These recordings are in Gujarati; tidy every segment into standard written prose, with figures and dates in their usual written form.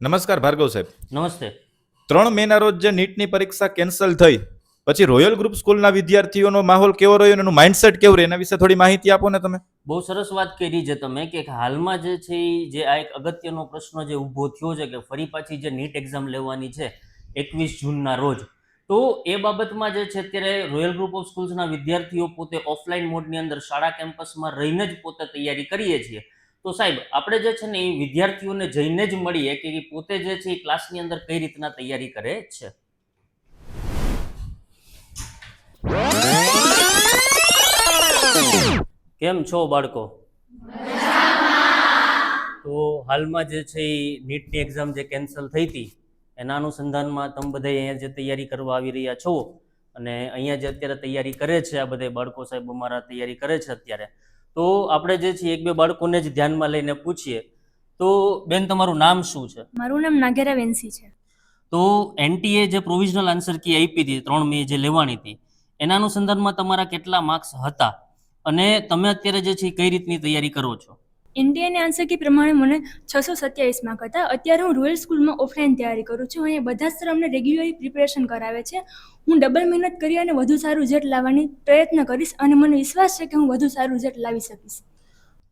નમસ્કાર ભાર્ગવ સાહેબ. નમસ્તે. 3 મેના રોજ જે નીટની પરીક્ષા કેન્સલ થઈ પછી રોયલ ગ્રુપ સ્કૂલના વિદ્યાર્થીઓનો માહોલ કેવો રહ્યો અને એનું માઇન્ડસેટ કેવું રહ્યું એના વિશે થોડી માહિતી આપો ને તમે. બહુ સરસ વાત કરી છે તમે કે હાલમાં જે છે જે આ એક અગત્યનો પ્રશ્ન જે ઊભો થયો છે કે ફરી પાછી જે નીટ એક્ઝામ લેવાની છે 21 જૂનના રોજ, તો એ બાબતમાં જે છે અત્યારે રોયલ ગ્રુપ ઓફ સ્કૂલ્સના વિદ્યાર્થીઓ પોતે ઓફલાઈન મોડની અંદર શાળા કેમ્પસમાં રહીને જ પોતે તૈયારી કરીએ છીએ. તો સાહેબ આપણે જે છે ને એ વિદ્યાર્થીઓને જઈને જ મળીએ કે એ પોતે જે છે એ ક્લાસની અંદર કઈ રીતના તૈયારી કરે છે. કેમ છો બાળકો? તો હાલમાં જે છે એ નીટની એક્ઝામ જે કેન્સલ થઈ હતી એના અનુસંધાનમાં તમે બધા અહીંયા જે તૈયારી કરવા આવી રહ્યા છો અને અહીંયા જે અત્યારે તૈયારી કરે છે આ બધા બાળકો સાહેબ અમારા તૈયારી કરે છે અત્યારે, તો આપણે જે છે એક બે બાળકોને જ ધ્યાનમાં લઈને પૂછીએ. તો બેન, તમારું નામ શું છે? મારું નામ નાગેરા વેન્સી છે. તો એનટીએ જે પ્રોવિઝનલ આન્સર કી આપી હતી 3 મે જે લેવાની હતી એના અનુસંધાનમાં તમારા કેટલા માર્ક્સ હતા અને તમે અત્યારે જે છે કઈ રીતની તૈયારી કરો છો? ઇન્ડિયાની આન્સર કી પ્રમાણે મને 627 માર્ક હતા. અત્યારે હું રોયલ સ્કૂલમાં ઓફલાઈન તૈયારી કરું છું. અહીંયા બધા સર અમને રેગ્યુલરલી પ્રિપેરેશન કરાવે છે. હું ડબલ મહેનત કરી અને વધુ સારું રિઝલ્ટ લાવવાની પ્રયત્ન કરીશ અને મને વિશ્વાસ છે કે હું વધુ સારું રિઝલ્ટ લાવી શકીશ.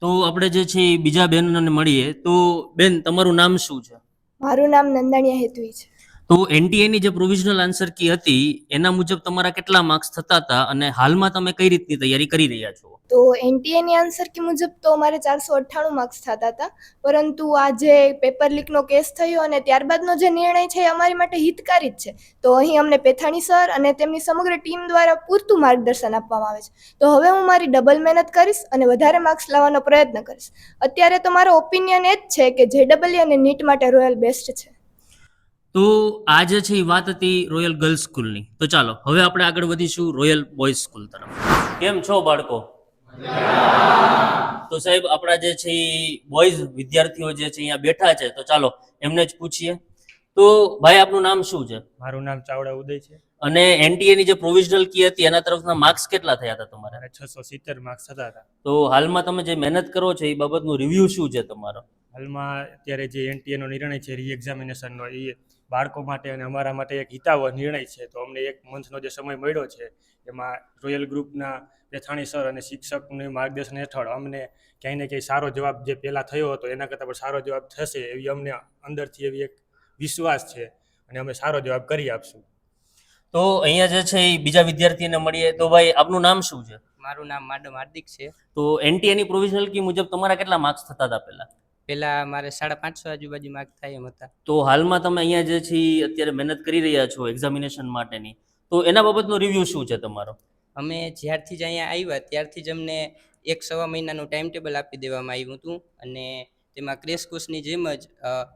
તો આપણે જે છે બીજા બેનને મળીએ. તો બેન, તમારું નામ શું છે? મારું નામ નંદાણીયા હેતુઈ છે. તો એનટીએની જે પ્રોવિઝનલ આન્સર કી હતી એના મુજબ તમારા કેટલા માર્ક્સ થતા હતા અને હાલમાં તમે કઈ રીતની તૈયારી કરી રહ્યા છો? તો એનટીએની આન્સર કી મુજબ તો મારે 498 માર્ક્સ થતા હતા, પરંતુ આ જે પેપર લીકનો કેસ થયો અને ત્યારબાદનો જે નિર્ણય છે એ અમારી માટે હિતકારી જ છે. તો અહીં અમને પેથાણી સર અને તેમની સમગ્ર ટીમ દ્વારા પૂરતું માર્ગદર્શન આપવામાં આવે છે. તો હવે હું મારી ડબલ મહેનત કરીશ અને વધારે માર્ક્સ લાવવાનો પ્રયત્ન કરીશ. અત્યારે તો મારો ઓપિનિયન એ જ છે કે જેડબલઈ અને નીટ માટે રોયલ બેસ્ટ છે. તો આ જે છે એ વાત હતી રોયલ ગર્લ્સ સ્કૂલની. તો ચાલો હવે આપણે આગળ વધીશું રોયલ બોયઝ સ્કૂલ તરફ. કેમ છો બાળકો? તો સાહેબ આપણા જે છે એ બોયઝ વિદ્યાર્થીઓ જે છે અહીંયા બેઠા છે, તો ચાલો એમને જ પૂછીએ. તો ભાઈ, આપનું નામ શું છે? મારું નામ ચાવડા ઉદય છે અને એનટીએ ની જે પ્રોવિઝનલ કી હતી એના તરફના માર્ક્સ કેટલા થયા હતા તમારા? અને 670 માર્ક્સ થતા હતા. તો હાલમાં તમે જે મહેનત કરો છો એ બાબતનું રિવ્યુ શું છે તમારો? હાલમાં અત્યારે જે એનટીએ નો નિર્ણય છે રી એક્ઝામિનેશનનો, એ બાળકો માટે અને અમારા માટે એક હિતાવહ નિર્ણય છે. તો અમને 1 મંથનો જે સમય મળ્યો છે એમાં રોયલ ગ્રુપના પેથાણી સર અને શિક્ષકનું માર્ગદર્શન હેઠળ અમને ક્યાંય ને ક્યાંય સારો જવાબ જે પહેલાં થયો હતો એના કરતાં પણ સારો જવાબ થશે એવી અમને અંદરથી એવી એક વિશ્વાસ છે અને અમે સારો જવાબ કરી આપશું. તો અહીંયા જે છે એ બીજા વિદ્યાર્થીને મળીએ. તો ભાઈ, આપનું નામ શું છે? મારું નામ માડમ હાર્દિક છે. તો એનટીએ ની પ્રોવિઝનલ કી મુજબ તમારા કેટલા માર્ક્સ થતા હતા પહેલા? મારે 550 આજુબાજુ માર્ક થાય એમ હતા. તો હાલમાં તમે અહીંયા જે છે અત્યારે મહેનત કરી રહ્યા છો એક્ઝામિનેશન માટેની, તો એના બાબતનો રિવ્યુ શું છે તમારો? અમે જ્યારથી જ અહીંયા આવ્યા ત્યારથી જ અમને 1-1.25 મહિનાનું ટાઈમ ટેબલ આપી દેવામાં આવ્યું હતું અને તેમાં ક્રેશ કોર્સની જેમ જ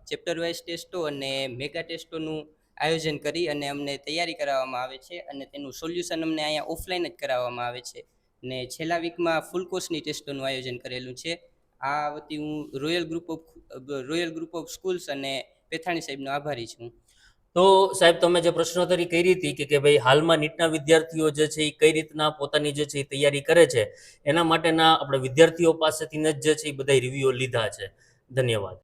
ચેપ્ટર વાઇઝ ટેસ્ટો અને મેગા ટેસ્ટોનું આયોજન કરી અને અમને તૈયારી કરાવવામાં આવે છે અને તેનું સોલ્યુશન અમને અહીંયા ઓફલાઈન જ કરાવવામાં આવે છે. અને છેલ્લા વીકમાં ફૂલ કોર્સની ટેસ્ટોનું આયોજન કરેલું છે. આ વતી હું રોયલ ગ્રુપ ઓફ સ્કૂલ્સ અને પેથાણી સાહેબનો આભારી છું. તો સાહેબ, તમે જે પ્રશ્નોત્તરી કરી હતી કે ભાઈ હાલમાં નીટના વિદ્યાર્થીઓ જે છે એ કઈ રીતના પોતાની જે છે એ તૈયારી કરે છે એના માટેના આપણે વિદ્યાર્થીઓ પાસેથી જ જે છે એ બધા રિવ્યુ લીધા છે. ધન્યવાદ.